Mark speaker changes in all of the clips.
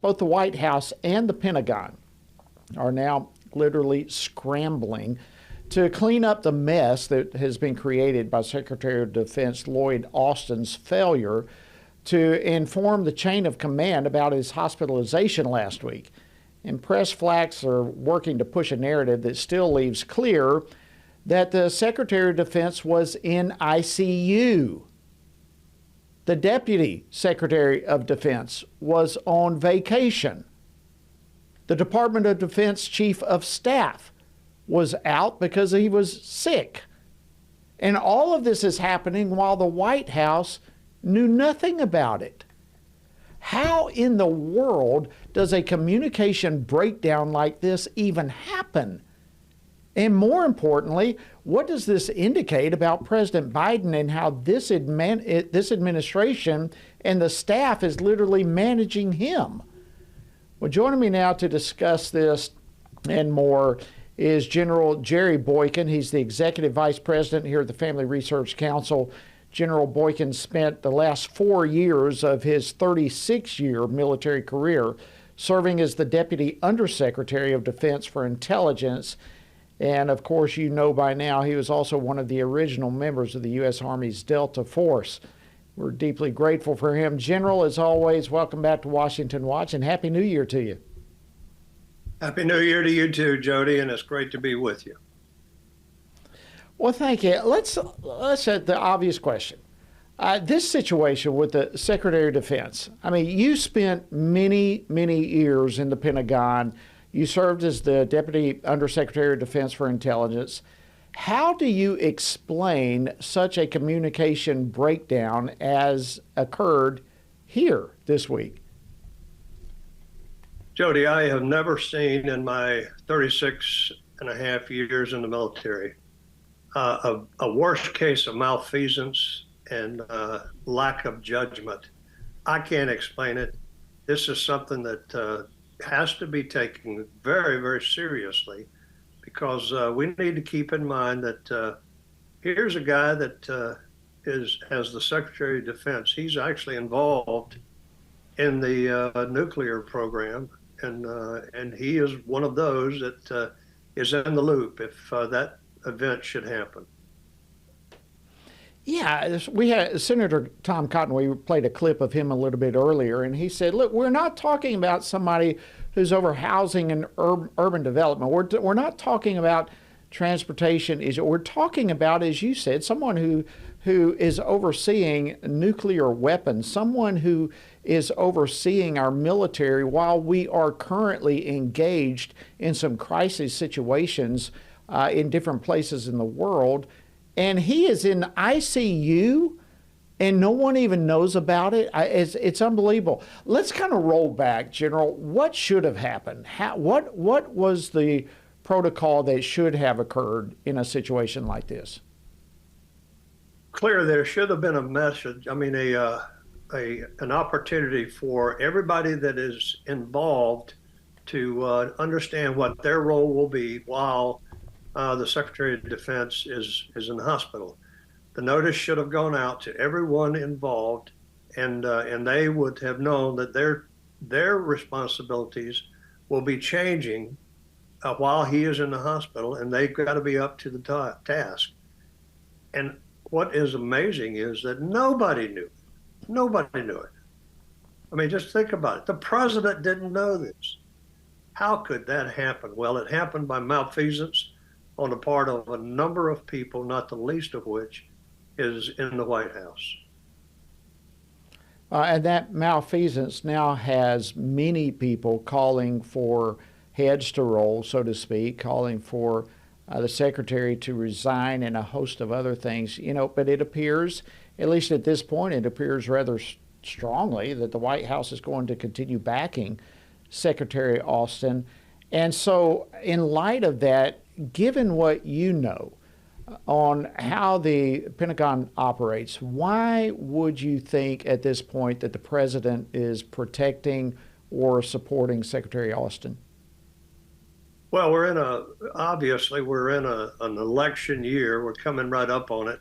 Speaker 1: Both the White House and the Pentagon are now literally scrambling to clean up the mess that has been created by Secretary of Defense Lloyd Austin's failure to inform the chain of command about his hospitalization last week. And press flacks are working to push a narrative that still leaves clear that the Secretary of Defense was in ICU. The Deputy Secretary of Defense was on vacation. The Department of Defense Chief of Staff was out because he was sick. And all of this is happening while the White House knew nothing about it. How in the world does a communication breakdown like this even happen? And more importantly, what does this indicate about President Biden and how this administration and the staff is literally managing him? Well, joining me now to discuss this and more is General Jerry Boykin. He's the Executive Vice President here at the Family Research Council. General Boykin spent the last 4 years of his 36-year military career serving as the Deputy Undersecretary of Defense for Intelligence. And of course, you know by now, he was also one of the original members of the U.S. Army's Delta Force. We're deeply grateful for him. General, as always, welcome back to Washington Watch, and Happy New Year to you.
Speaker 2: Happy New Year to you too, Jody, and it's great to be with you.
Speaker 1: Well, thank you. Let's ask the obvious question. This situation with the Secretary of Defense, I mean, you spent many years in the Pentagon. You served as the Deputy Undersecretary of Defense for Intelligence. How do you explain such a communication breakdown as occurred here this week?
Speaker 2: Jody, I have never seen in my 36 and a half years in the military a worse case of malfeasance and lack of judgment. I can't explain it. This is something that has to be taken very seriously, because we need to keep in mind that here's a guy that as the Secretary of Defense, he's actually involved in the nuclear program, and he is one of those that is in the loop if that event should happen.
Speaker 1: Yeah, we had Senator Tom Cotton. We played a clip of him a little bit earlier, and he said, look, we're not talking about somebody who's over housing and urban development. We're not talking about transportation issue. We're talking about, as you said, someone who is overseeing nuclear weapons, someone who is overseeing our military while we are currently engaged in some crisis situations in different places in the world. And he is in ICU and no one even knows about it. It's unbelievable. Let's kind of roll back, General. What should have happened? What was the protocol that should have occurred in a situation like this?
Speaker 2: Clear, there should have been a message. I mean, an opportunity for everybody that is involved to understand what their role will be while the Secretary of Defense is in the hospital. The notice should have gone out to everyone involved, and they would have known that their responsibilities will be changing while he is in the hospital, and they've got to be up to the task. And what is amazing is that nobody knew it. Nobody knew it. I mean, just think about it. The president didn't know this. How could that happen? Well, it happened by malfeasance on the part of a number of people, not the least of which is in the White House.
Speaker 1: And that malfeasance now has many people calling for heads to roll, so to speak, calling for the secretary to resign and a host of other things. But it appears, at least at this point, it appears rather strongly that the White House is going to continue backing Secretary Austin. And so in light of that, given what you know on how the Pentagon operates, why would you think at this point that the president is protecting or supporting Secretary Austin?
Speaker 2: Well, obviously we're in an election year. We're coming right up on it.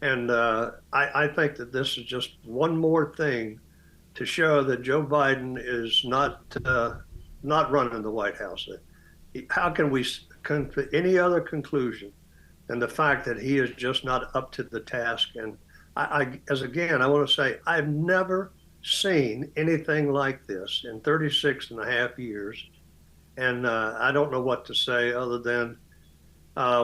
Speaker 2: And I think that this is just one more thing to show that Joe Biden is not running the White House. How can we come to any other conclusion than the fact that he is just not up to the task? And I want to say, I've never seen anything like this in 36 and a half years. And I don't know what to say other than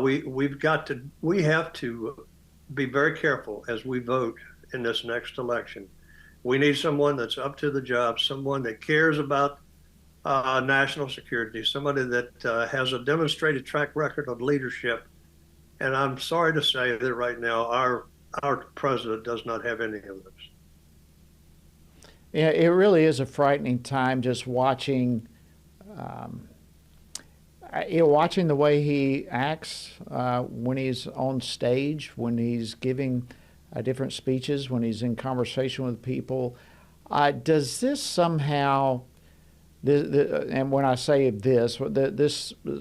Speaker 2: we have to be very careful as we vote in this next election. We need someone that's up to the job, someone that cares about national security, somebody that has a demonstrated track record of leadership. And I'm sorry to say that right now our president does not have any of this.
Speaker 1: Yeah, it really is a frightening time just watching. Watching the way he acts when he's on stage, when he's giving different speeches, when he's in conversation with people. Does this somehow, and when I say this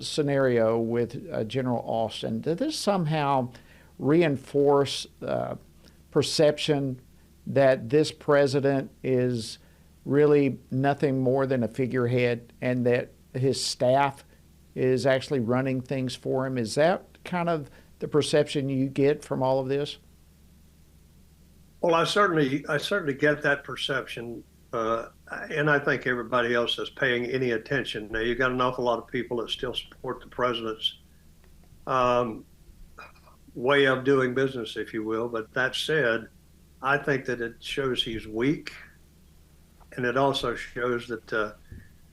Speaker 1: scenario with General Austin, does this somehow reinforce perception that this president is really nothing more than a figurehead and that his staff is actually running things for him? Is that kind of the perception you get from all of this?
Speaker 2: Well, I certainly get that perception, and I think everybody else is paying any attention. Now, you got an awful lot of people that still support the president's way of doing business, if you will. But that said, I think that it shows he's weak, and it also shows that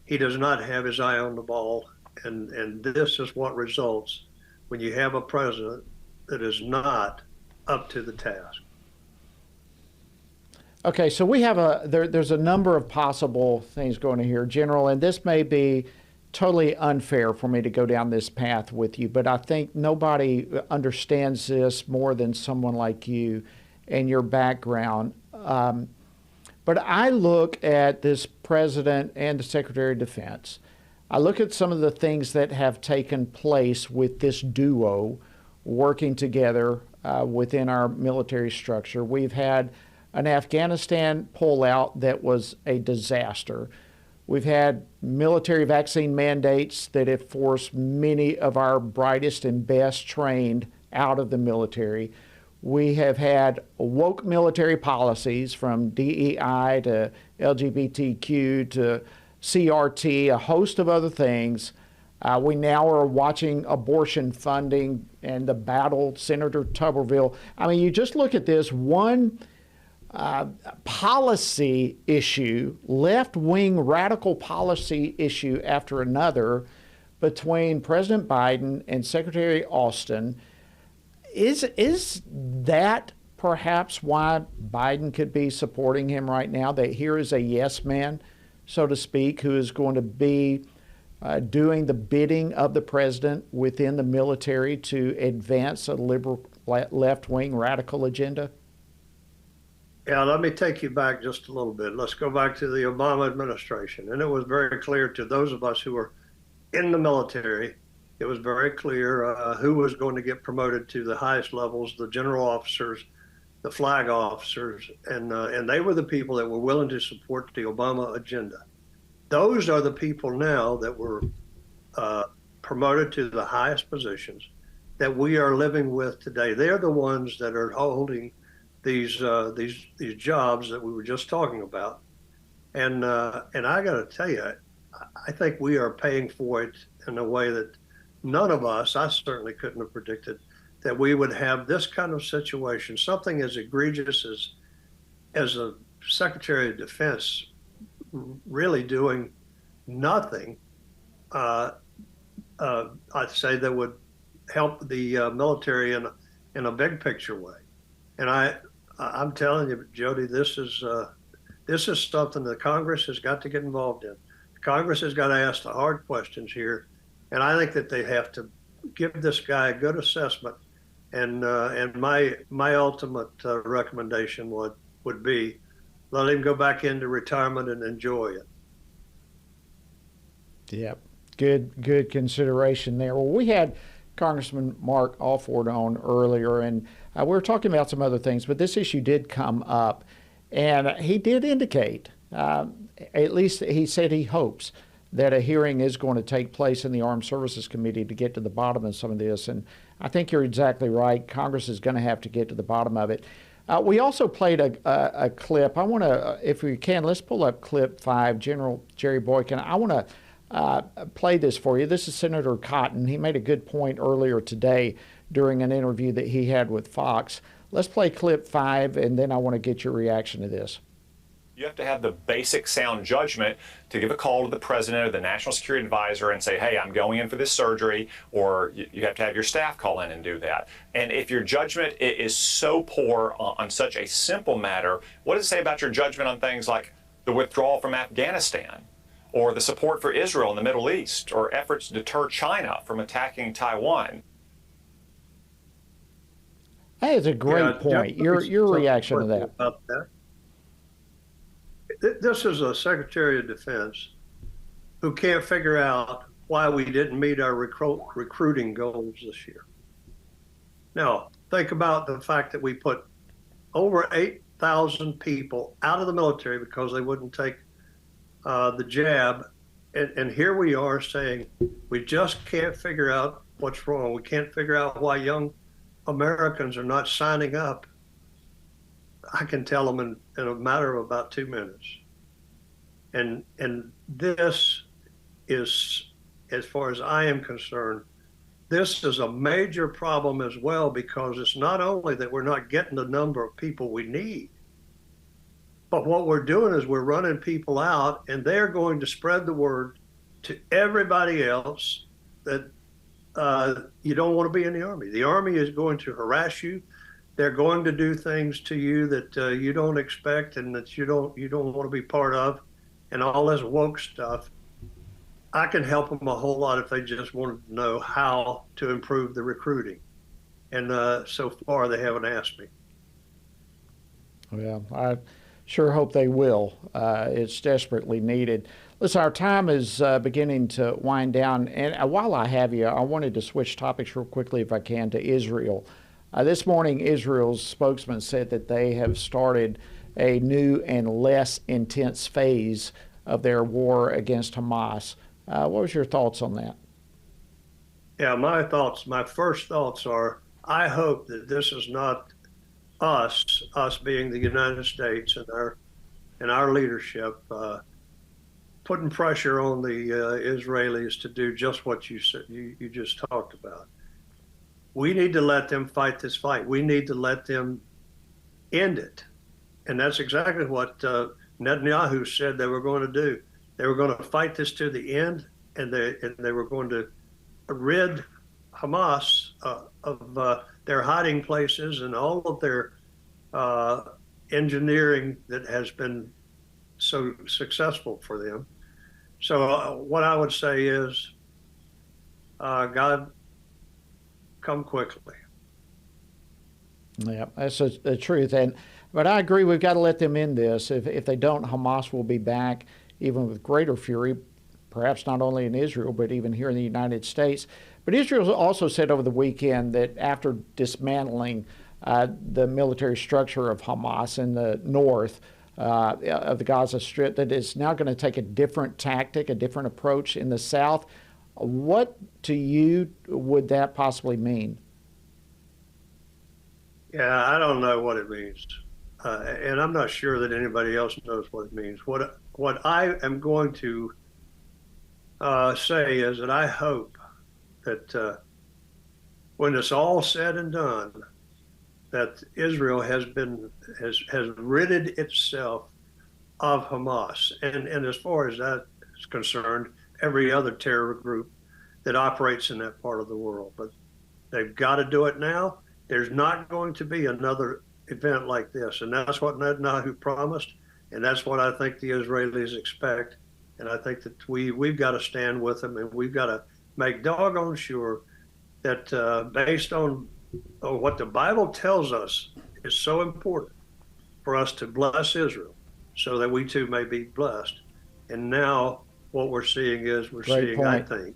Speaker 2: he does not have his eye on the ball. And this is what results when you have a president that is not up to the task.
Speaker 1: Okay, so we have there's a number of possible things going on here, General, and this may be totally unfair for me to go down this path with you, but I think nobody understands this more than someone like you and your background. But I look at this president and the Secretary of Defense. I look at some of the things that have taken place with this duo working together within our military structure. We've had an Afghanistan pullout that was a disaster. We've had military vaccine mandates that have forced many of our brightest and best trained out of the military. We have had woke military policies from DEI to LGBTQ to CRT, a host of other things. We now are watching abortion funding and the battle, Senator Tuberville. I mean, you just look at this one policy issue, left-wing radical policy issue after another between President Biden and Secretary Austin. Is that perhaps why Biden could be supporting him right now, that here is a yes man, so to speak, who is going to be doing the bidding of the president within the military to advance a liberal left-wing radical agenda?
Speaker 2: Yeah, let me take you back just a little bit. Let's go back to the Obama administration. And it was very clear to those of us who were in the military, it was very clear who was going to get promoted to the highest levels, the general officers, the flag officers, and they were the people that were willing to support the Obama agenda. Those are the people now that were promoted to the highest positions that we are living with today. They're the ones that are holding these jobs that we were just talking about, and I got to tell you, I think we are paying for it in a way that none of us, I certainly couldn't have predicted, that we would have this kind of situation, something as egregious as a Secretary of Defense really doing nothing. I'd say that would help the military in a big picture way, and I'm telling you, Jody, this is something that Congress has got to get involved in. Congress has got to ask the hard questions here, and I think that they have to give this guy a good assessment. And my ultimate recommendation would be let him go back into retirement and enjoy it.
Speaker 1: Yep, good consideration there. Well, we had Congressman Mark Alford on earlier, and we were talking about some other things, but this issue did come up, and he did indicate at least he said he hopes that a hearing is going to take place in the Armed Services Committee to get to the bottom of some of this. And I think you're exactly right. Congress is going to have to get to the bottom of it. We also played a clip. I want to, if we can, let's pull up clip 5, General Jerry Boykin. I want to play this for you. This is Senator Cotton. He made a good point earlier today during an interview that he had with Fox. Let's play clip 5, and then I want to get your reaction to this.
Speaker 3: You have to have the basic sound judgment to give a call to the president or the national security advisor and say, hey, I'm going in for this surgery, or you have to have your staff call in and do that. And if your judgment is so poor on such a simple matter, what does it say about your judgment on things like the withdrawal from Afghanistan, or the support for Israel in the Middle East, or efforts to deter China from attacking Taiwan?
Speaker 1: That is a great point. Your reaction to that?
Speaker 2: About that. This is a Secretary of Defense who can't figure out why we didn't meet our recruiting goals this year. Now, think about the fact that we put over 8,000 people out of the military because they wouldn't take the jab. And here we are saying we just can't figure out what's wrong. We can't figure out why young Americans are not signing up. I can tell them in a matter of about 2 minutes. And this is, as far as I am concerned, this is a major problem as well, because it's not only that we're not getting the number of people we need, but what we're doing is we're running people out, and they're going to spread the word to everybody else that you don't want to be in the Army. The Army is going to harass you. They're going to do things to you that you don't expect and that you don't want to be part of, and all this woke stuff. I can help them a whole lot if they just wanted to know how to improve the recruiting, and so far they haven't asked me.
Speaker 1: Well, I sure hope they will. It's desperately needed. Listen, our time is beginning to wind down, and while I have you, I wanted to switch topics real quickly, if I can, to Israel. This morning, Israel's spokesman said that they have started a new and less intense phase of their war against Hamas. What was your thoughts on that?
Speaker 2: Yeah, my first thoughts are, I hope that this is not us being the United States and our leadership, putting pressure on the Israelis to do just what you said, you just talked about. We need to let them fight this fight. We need to let them end it. And that's exactly what Netanyahu said they were going to do. They were going to fight this to the end, and they were going to rid Hamas of their hiding places and all of their engineering that has been so successful for them. So what I would say is, God, come quickly.
Speaker 1: Yeah, that's the truth. But I agree, we've got to let them end this. If they don't, Hamas will be back, even with greater fury, perhaps not only in Israel, but even here in the United States. But Israel also said over the weekend that after dismantling the military structure of Hamas in the north of the Gaza Strip, that it's now going to take a different tactic, a different approach in the south. What to you would that possibly mean?
Speaker 2: Yeah, I don't know what it means. And I'm not sure that anybody else knows what it means. What I am going to say is that I hope that when it's all said and done, that Israel has ridded itself of Hamas. And as far as that is concerned, every other terror group that operates in that part of the world. But they've got to do it now. There's not going to be another event like this. And that's what Netanyahu promised. And that's what I think the Israelis expect. And I think that we've got to stand with them, and we've got to make doggone sure that based on what the Bible tells us is so important for us to bless Israel so that we too may be blessed. And now what we're seeing is I think,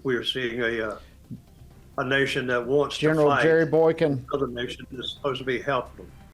Speaker 2: we are seeing a nation that wants
Speaker 1: General
Speaker 2: to fight.
Speaker 1: Jerry Boykin.
Speaker 2: Another nation that's supposed to be helping them.